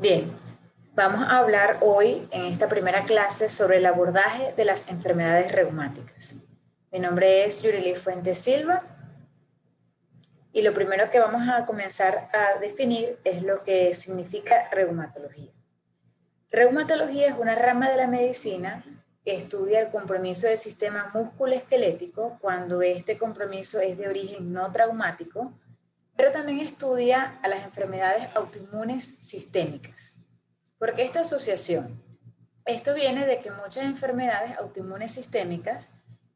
Bien, vamos a hablar hoy en esta primera clase sobre el abordaje de las enfermedades reumáticas. Mi nombre es Yurili Fuentes Silva y lo primero que vamos a comenzar a definir es lo que significa reumatología. Reumatología es una rama de la medicina que estudia el compromiso del sistema músculo-esquelético cuando este compromiso es de origen no traumático, pero también estudia a las enfermedades autoinmunes sistémicas. ¿Por qué esta asociación? Esto viene de que muchas enfermedades autoinmunes sistémicas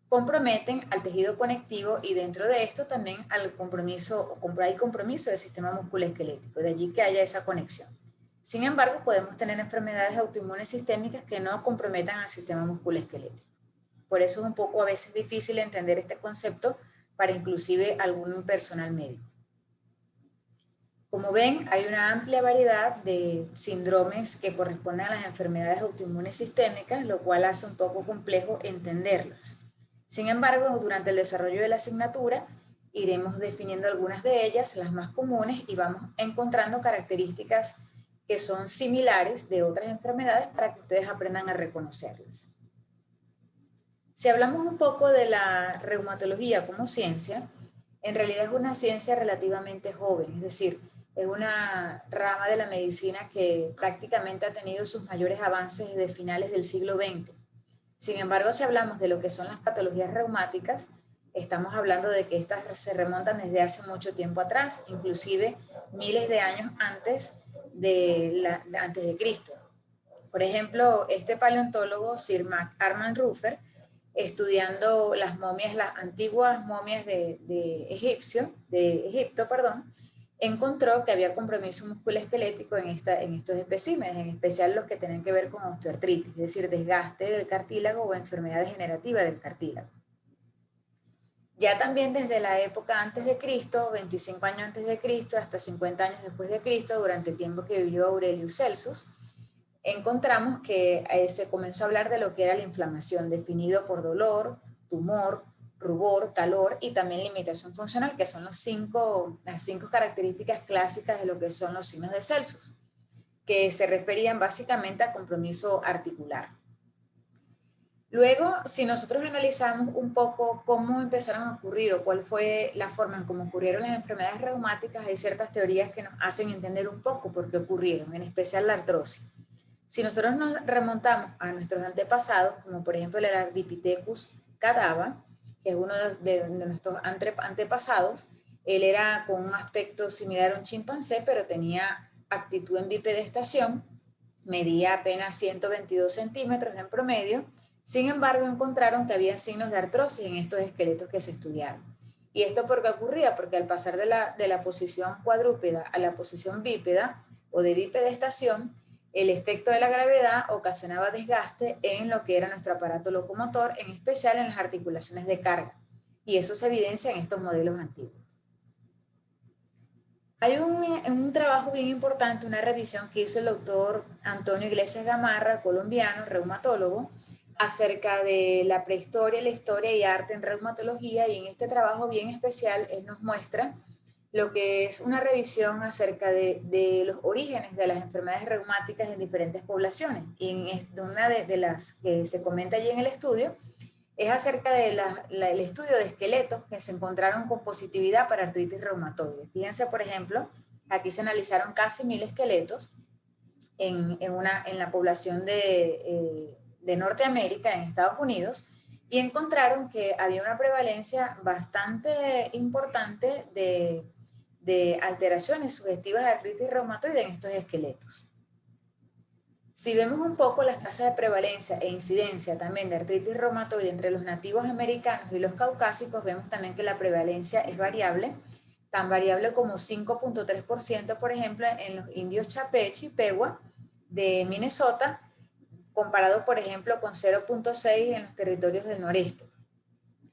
comprometen al tejido conectivo y dentro de esto también hay compromiso del sistema musculoesquelético, de allí que haya esa conexión. Sin embargo, podemos tener enfermedades autoinmunes sistémicas que no comprometan al sistema musculoesquelético. Por eso es un poco a veces difícil entender este concepto para inclusive algún personal médico. Como ven, hay una amplia variedad de síndromes que corresponden a las enfermedades autoinmunes sistémicas, lo cual hace un poco complejo entenderlas. Sin embargo, durante el desarrollo de la asignatura, iremos definiendo algunas de ellas, las más comunes, y vamos encontrando características que son similares de otras enfermedades para que ustedes aprendan a reconocerlas. Si hablamos un poco de la reumatología como ciencia, en realidad es una ciencia relativamente joven, es decir, es una rama de la medicina que prácticamente ha tenido sus mayores avances desde finales del siglo XX. Sin embargo, si hablamos de lo que son las patologías reumáticas, estamos hablando de que estas se remontan desde hace mucho tiempo atrás, inclusive miles de años antes de Cristo. Por ejemplo, este paleontólogo Sir Armand Rufer, estudiando las momias, las antiguas momias de Egipto, encontró que había compromiso musculoesquelético en estos especímenes, en especial los que tienen que ver con osteoartritis, es decir, desgaste del cartílago o enfermedad degenerativa del cartílago. Ya también desde la época antes de Cristo, 25 años antes de Cristo, hasta 50 años después de Cristo, durante el tiempo que vivió Aurelius Celsus, encontramos que se comenzó a hablar de lo que era la inflamación, definido por dolor, tumor, rubor, calor y también limitación funcional, que son las cinco características clásicas de lo que son los signos de Celsus, que se referían básicamente a compromiso articular. Luego, si nosotros analizamos un poco cómo empezaron a ocurrir o cuál fue la forma en cómo ocurrieron las enfermedades reumáticas, hay ciertas teorías que nos hacen entender un poco por qué ocurrieron, en especial la artrosis. Si nosotros nos remontamos a nuestros antepasados, como por ejemplo el Ardipithecus cadava, que es uno de nuestros antepasados, él era con un aspecto similar a un chimpancé, pero tenía actitud en bipedestación, medía apenas 122 centímetros en promedio. Sin embargo, encontraron que había signos de artrosis en estos esqueletos que se estudiaron. ¿Y esto por qué ocurría? Porque al pasar de la posición cuadrúpeda a la posición bípeda o de bipedestación, el efecto de la gravedad ocasionaba desgaste en lo que era nuestro aparato locomotor, en especial en las articulaciones de carga. Y eso se evidencia en estos modelos antiguos. Hay un trabajo bien importante, una revisión que hizo el doctor Antonio Iglesias Gamarra, colombiano, reumatólogo, acerca de la prehistoria, la historia y arte en reumatología, y en este trabajo bien especial él nos muestra lo que es una revisión acerca de los orígenes de las enfermedades reumáticas en diferentes poblaciones. Y en una de las que se comenta allí en el estudio es acerca del estudio de esqueletos que se encontraron con positividad para artritis reumatoide. Fíjense, por ejemplo, aquí se analizaron casi 1000 esqueletos en la población de Norteamérica, en Estados Unidos, y encontraron que había una prevalencia bastante importante de alteraciones sugestivas de artritis reumatoide en estos esqueletos. Si vemos un poco las tasas de prevalencia e incidencia también de artritis reumatoide entre los nativos americanos y los caucásicos, vemos también que la prevalencia es variable, tan variable como 5.3%, por ejemplo, en los indios Chapechi, Pewa, de Minnesota, comparado, por ejemplo, con 0.6 en los territorios del noreste,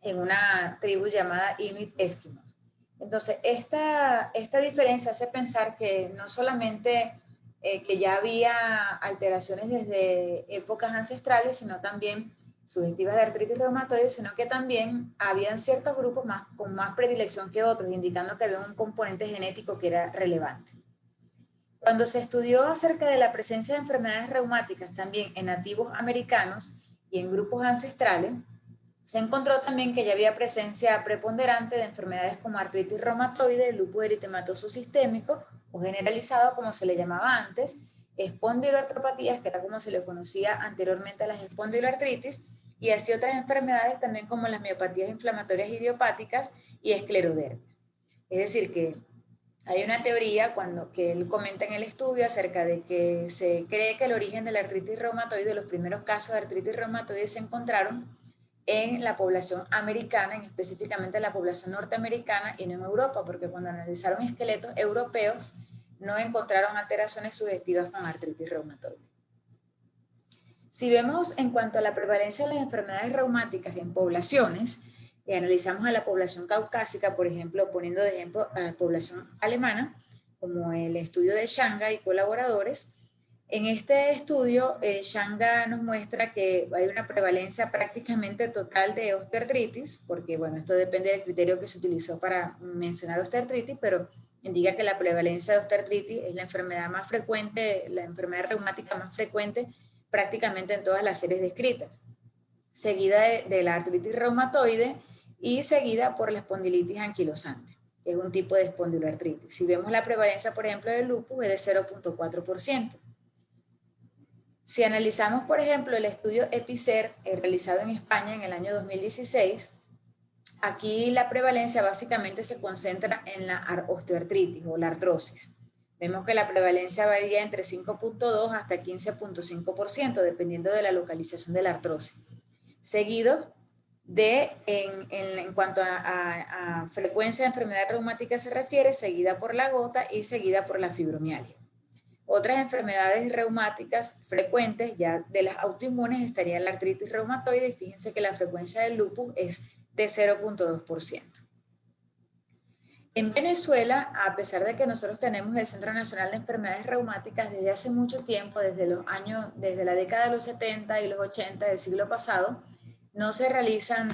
en una tribu llamada Inuit Eskimos. Entonces, esta diferencia hace pensar que no solamente que ya había alteraciones desde épocas ancestrales, sino también sugestivas de artritis reumatoide, sino que también habían ciertos grupos con más predilección que otros, indicando que había un componente genético que era relevante. Cuando se estudió acerca de la presencia de enfermedades reumáticas también en nativos americanos y en grupos ancestrales, se encontró también que ya había presencia preponderante de enfermedades como artritis reumatoide, lupus eritematoso sistémico o generalizado, como se le llamaba antes, espondiloartropatías, que era como se le conocía anteriormente a las espondiloartritis, y así otras enfermedades también como las miopatías inflamatorias idiopáticas y esclerodermia. Es decir, que hay una teoría que él comenta en el estudio acerca de que se cree que el origen de la artritis reumatoide, los primeros casos de artritis reumatoide se encontraron en la población americana, específicamente en la población norteamericana y no en Europa, porque cuando analizaron esqueletos europeos no encontraron alteraciones sugestivas con artritis reumatoide. Si vemos en cuanto a la prevalencia de las enfermedades reumáticas en poblaciones, analizamos a la población caucásica, por ejemplo, poniendo de ejemplo a la población alemana, como el estudio de Shanga y colaboradores. En este estudio, Shanga nos muestra que hay una prevalencia prácticamente total de osteoartritis, porque bueno, esto depende del criterio que se utilizó para mencionar osteoartritis, pero indica que la prevalencia de osteoartritis es la enfermedad más frecuente, la enfermedad reumática más frecuente prácticamente en todas las series descritas, seguida de la artritis reumatoide y seguida por la espondilitis anquilosante, que es un tipo de espondiloartritis. Si vemos la prevalencia, por ejemplo, del lupus, es de 0.4%. Si analizamos, por ejemplo, el estudio EPICER realizado en España en el año 2016, aquí la prevalencia básicamente se concentra en la osteoartritis o la artrosis. Vemos que la prevalencia varía entre 5.2 hasta 15.5%, dependiendo de la localización de la artrosis. Seguido en cuanto a frecuencia de enfermedad reumática se refiere, seguida por la gota y seguida por la fibromialgia. Otras enfermedades reumáticas frecuentes, ya de las autoinmunes, estaría la artritis reumatoide, y fíjense que la frecuencia del lupus es de 0.2%. En Venezuela, a pesar de que nosotros tenemos el Centro Nacional de Enfermedades Reumáticas desde hace mucho tiempo, desde la década de los 70 y los 80 del siglo pasado, no se realizan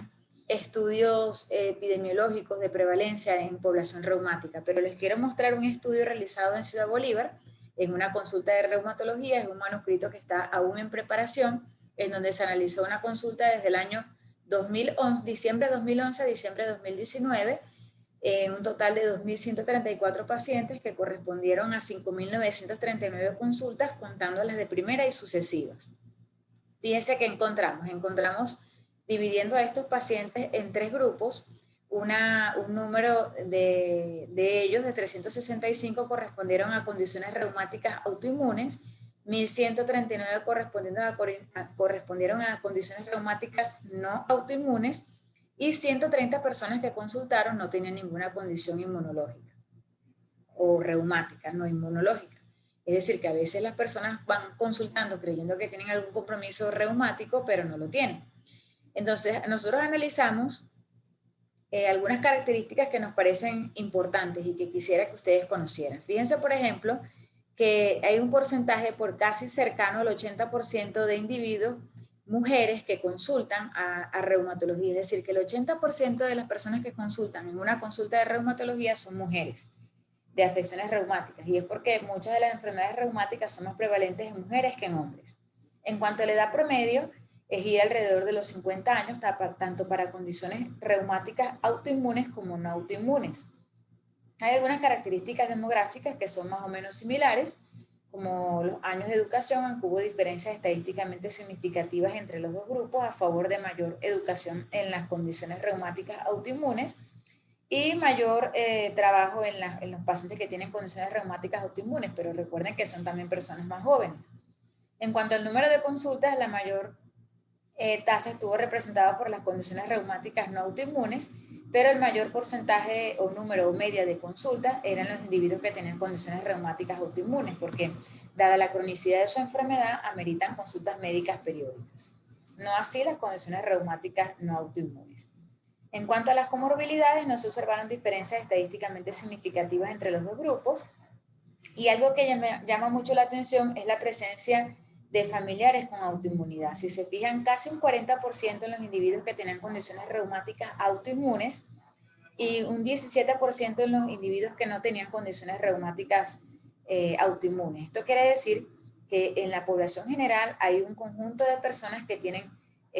estudios epidemiológicos de prevalencia en población reumática, pero les quiero mostrar un estudio realizado en Ciudad Bolívar, en una consulta de reumatología. Es un manuscrito que está aún en preparación, en donde se analizó una consulta desde el año 2011, diciembre de 2011 a diciembre de 2019, un total de 2.134 pacientes que correspondieron a 5.939 consultas, contando las de primera y sucesivas. Fíjense que encontramos dividiendo a estos pacientes en tres grupos, un número de ellos, de 365, correspondieron a condiciones reumáticas autoinmunes, 1.139 correspondieron a condiciones reumáticas no autoinmunes, y 130 personas que consultaron no tenían ninguna condición inmunológica o reumática, no inmunológica. Es decir, que a veces las personas van consultando creyendo que tienen algún compromiso reumático, pero no lo tienen. Entonces, nosotros analizamos algunas características que nos parecen importantes y que quisiera que ustedes conocieran. Fíjense, por ejemplo, que hay un porcentaje por casi cercano al 80% de individuos, mujeres, que consultan a reumatología. Es decir, que el 80% de las personas que consultan en una consulta de reumatología son mujeres de afecciones reumáticas, y es porque muchas de las enfermedades reumáticas son más prevalentes en mujeres que en hombres. En cuanto a la edad promedio, es ir alrededor de los 50 años, tanto para condiciones reumáticas autoinmunes como no autoinmunes. Hay algunas características demográficas que son más o menos similares, como los años de educación, aunque hubo diferencias estadísticamente significativas entre los dos grupos a favor de mayor educación en las condiciones reumáticas autoinmunes y mayor trabajo en los pacientes que tienen condiciones reumáticas autoinmunes, pero recuerden que son también personas más jóvenes. En cuanto al número de consultas, la mayor tasa estuvo representada por las condiciones reumáticas no autoinmunes, pero el mayor porcentaje o número o media de consultas eran los individuos que tenían condiciones reumáticas autoinmunes, porque dada la cronicidad de su enfermedad, ameritan consultas médicas periódicas. No así las condiciones reumáticas no autoinmunes. En cuanto a las comorbilidades, no se observaron diferencias estadísticamente significativas entre los dos grupos, y algo que me llama mucho la atención es la presencia de familiares con autoinmunidad. Si se fijan, casi un 40% en los individuos que tenían condiciones reumáticas autoinmunes y un 17% en los individuos que no tenían condiciones reumáticas autoinmunes. Esto quiere decir que en la población general hay un conjunto de personas que tienen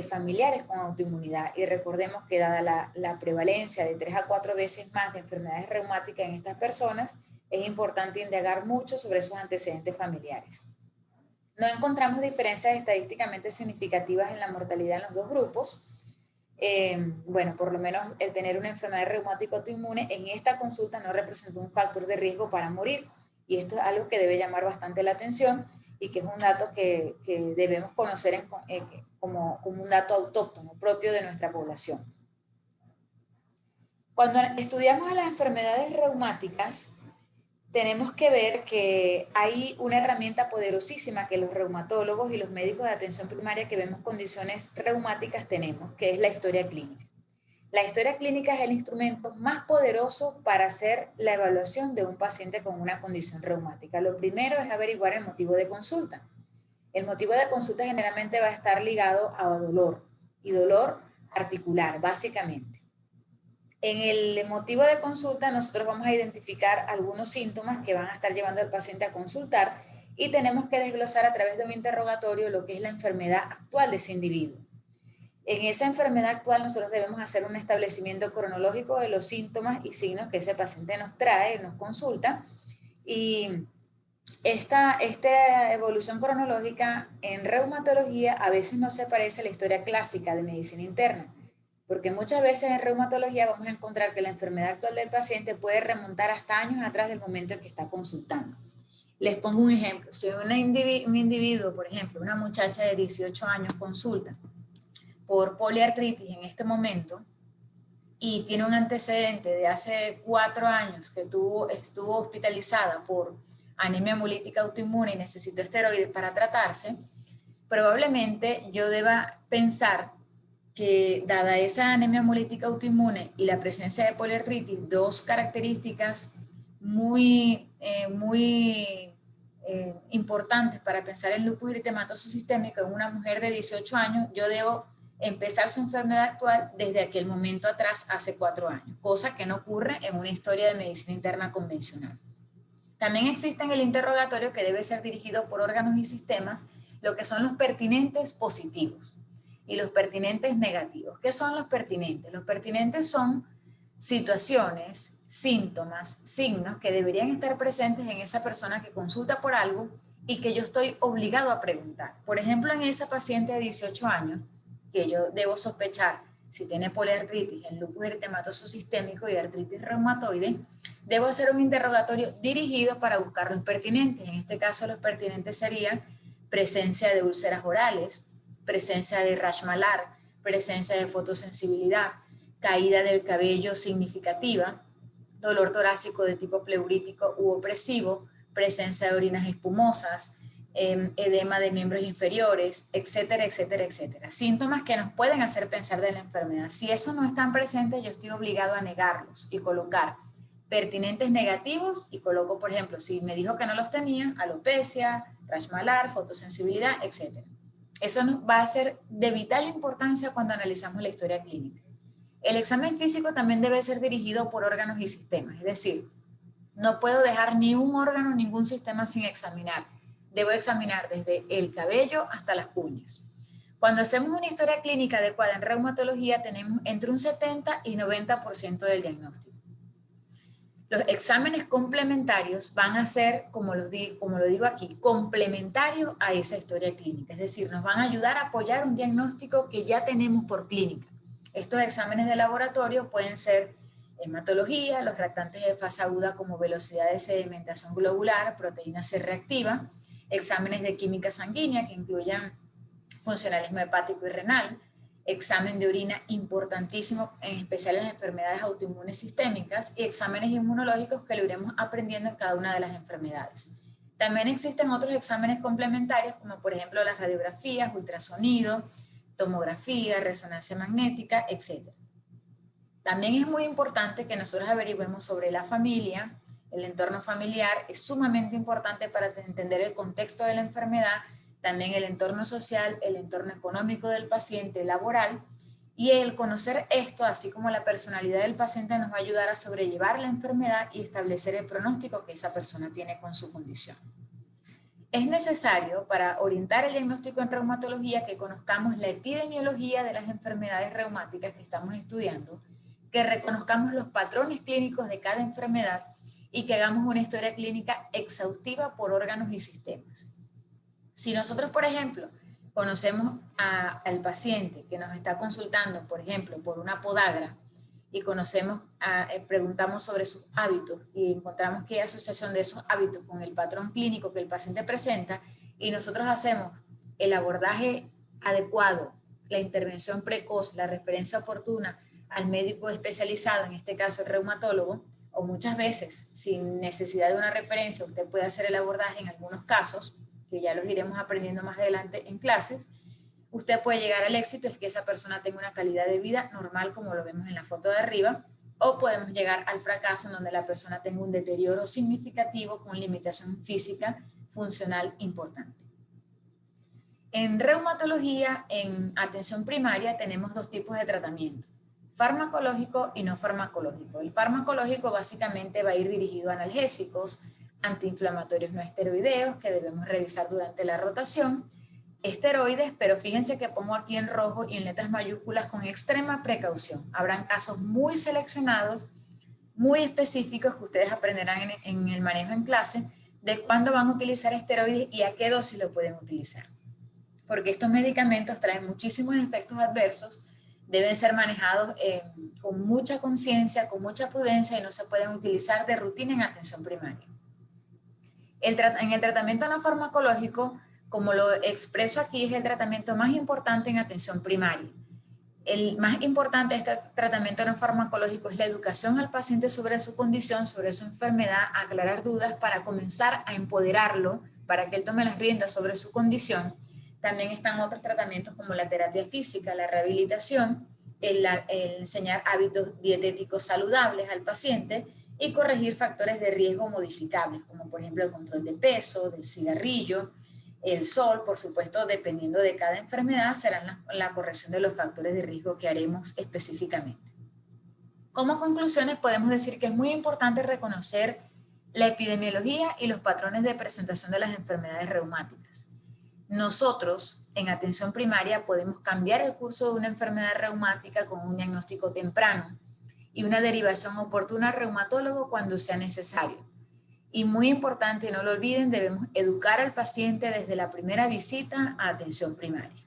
familiares con autoinmunidad, y recordemos que dada la prevalencia de 3 a 4 veces más de enfermedades reumáticas en estas personas, es importante indagar mucho sobre esos antecedentes familiares. No encontramos diferencias estadísticamente significativas en la mortalidad en los dos grupos. Bueno, por lo menos el tener una enfermedad reumática autoinmune en esta consulta no representó un factor de riesgo para morir, y esto es algo que debe llamar bastante la atención y que es un dato que debemos conocer como un dato autóctono propio de nuestra población. Cuando estudiamos a las enfermedades reumáticas, tenemos que ver que hay una herramienta poderosísima que los reumatólogos y los médicos de atención primaria que vemos condiciones reumáticas tenemos, que es la historia clínica. La historia clínica es el instrumento más poderoso para hacer la evaluación de un paciente con una condición reumática. Lo primero es averiguar el motivo de consulta. El motivo de consulta generalmente va a estar ligado a dolor, y dolor articular, básicamente. En el motivo de consulta nosotros vamos a identificar algunos síntomas que van a estar llevando al paciente a consultar, y tenemos que desglosar a través de un interrogatorio lo que es la enfermedad actual de ese individuo. En esa enfermedad actual nosotros debemos hacer un establecimiento cronológico de los síntomas y signos que ese paciente nos trae, nos consulta, y esta evolución cronológica en reumatología a veces no se parece a la historia clásica de medicina interna, porque muchas veces en reumatología vamos a encontrar que la enfermedad actual del paciente puede remontar hasta años atrás del momento en que está consultando. Les pongo un ejemplo. Si un individuo, por ejemplo, una muchacha de 18 años consulta por poliartritis en este momento y tiene un antecedente de hace 4 años que estuvo hospitalizada por anemia hemolítica autoinmune y necesitó esteroides para tratarse, probablemente yo deba pensar que dada esa anemia hemolítica autoinmune y la presencia de poliartritis, dos características muy importantes para pensar en lupus eritematoso sistémico en una mujer de 18 años, yo debo empezar su enfermedad actual desde aquel momento atrás, hace 4 años, cosa que no ocurre en una historia de medicina interna convencional. También existe en el interrogatorio, que debe ser dirigido por órganos y sistemas, lo que son los pertinentes positivos y los pertinentes negativos. ¿Qué son los pertinentes? Los pertinentes son situaciones, síntomas, signos que deberían estar presentes en esa persona que consulta por algo y que yo estoy obligado a preguntar. Por ejemplo, en esa paciente de 18 años, que yo debo sospechar si tiene poliartritis, en lupus eritematoso sistémico y artritis reumatoide, debo hacer un interrogatorio dirigido para buscar los pertinentes. En este caso, los pertinentes serían presencia de úlceras orales, presencia de rash malar, presencia de fotosensibilidad, caída del cabello significativa, dolor torácico de tipo pleurítico u opresivo, presencia de orinas espumosas, edema de miembros inferiores, etcétera, etcétera, etcétera. Síntomas que nos pueden hacer pensar de la enfermedad. Si eso no están presentes, yo estoy obligado a negarlos y colocar pertinentes negativos, y coloco, por ejemplo, si me dijo que no los tenía, alopecia, rash malar, fotosensibilidad, etcétera. Eso va a ser de vital importancia cuando analizamos la historia clínica. El examen físico también debe ser dirigido por órganos y sistemas, es decir, no puedo dejar ni un órgano, ningún sistema sin examinar. Debo examinar desde el cabello hasta las uñas. Cuando hacemos una historia clínica adecuada en reumatología, tenemos entre un 70 y 90% del diagnóstico. Los exámenes complementarios van a ser, como lo digo aquí, complementarios a esa historia clínica. Es decir, nos van a ayudar a apoyar un diagnóstico que ya tenemos por clínica. Estos exámenes de laboratorio pueden ser hematología, los reactantes de fase aguda como velocidad de sedimentación globular, proteína C reactiva, exámenes de química sanguínea que incluyan funcionalismo hepático y renal, examen de orina importantísimo, en especial en enfermedades autoinmunes sistémicas, y exámenes inmunológicos que lo iremos aprendiendo en cada una de las enfermedades. También existen otros exámenes complementarios, como por ejemplo las radiografías, ultrasonido, tomografía, resonancia magnética, etc. También es muy importante que nosotros averigüemos sobre la familia. El entorno familiar es sumamente importante para entender el contexto de la enfermedad, también el entorno social, el entorno económico del paciente, laboral, Y el conocer esto, así como la personalidad del paciente, nos va a ayudar a sobrellevar la enfermedad y establecer el pronóstico que esa persona tiene con su condición. Es necesario para orientar el diagnóstico en reumatología que conozcamos la epidemiología de las enfermedades reumáticas que estamos estudiando, que reconozcamos los patrones clínicos de cada enfermedad y que hagamos una historia clínica exhaustiva por órganos y sistemas. Si nosotros, por ejemplo, conocemos al paciente que nos está consultando, por ejemplo, por una podagra, y preguntamos sobre sus hábitos y encontramos que hay asociación de esos hábitos con el patrón clínico que el paciente presenta, y nosotros hacemos el abordaje adecuado, la intervención precoz, la referencia oportuna al médico especializado, en este caso el reumatólogo, o muchas veces sin necesidad de una referencia, usted puede hacer el abordaje en algunos casos, que ya los iremos aprendiendo más adelante en clases. Usted puede llegar al éxito, es que esa persona tenga una calidad de vida normal, como lo vemos en la foto de arriba, o podemos llegar al fracaso en donde la persona tenga un deterioro significativo con limitación física funcional importante. En reumatología, en atención primaria, tenemos dos tipos de tratamiento: farmacológico y no farmacológico. El farmacológico básicamente va a ir dirigido a analgésicos, antiinflamatorios no esteroideos que debemos revisar durante la rotación, esteroides, pero fíjense que pongo aquí en rojo y en letras mayúsculas con extrema precaución. Habrán casos muy seleccionados, muy específicos que ustedes aprenderán en el manejo en clase de cuándo van a utilizar esteroides y a qué dosis lo pueden utilizar. Porque estos medicamentos traen muchísimos efectos adversos, deben ser manejados con mucha conciencia, con mucha prudencia y no se pueden utilizar de rutina en atención primaria. En el tratamiento no farmacológico, como lo expreso aquí, es el tratamiento más importante en atención primaria. El más importante de este tratamiento no farmacológico es la educación al paciente sobre su condición, sobre su enfermedad, aclarar dudas para comenzar a empoderarlo, para que él tome las riendas sobre su condición. También están otros tratamientos como la terapia física, la rehabilitación, el enseñar hábitos dietéticos saludables al paciente y corregir factores de riesgo modificables, como por ejemplo el control de peso, del cigarrillo, el sol, por supuesto, dependiendo de cada enfermedad, será la corrección de los factores de riesgo que haremos específicamente. Como conclusiones, podemos decir que es muy importante reconocer la epidemiología y los patrones de presentación de las enfermedades reumáticas. Nosotros, en atención primaria, podemos cambiar el curso de una enfermedad reumática con un diagnóstico temprano y una derivación oportuna al reumatólogo cuando sea necesario. Y muy importante, no lo olviden, debemos educar al paciente desde la primera visita a atención primaria.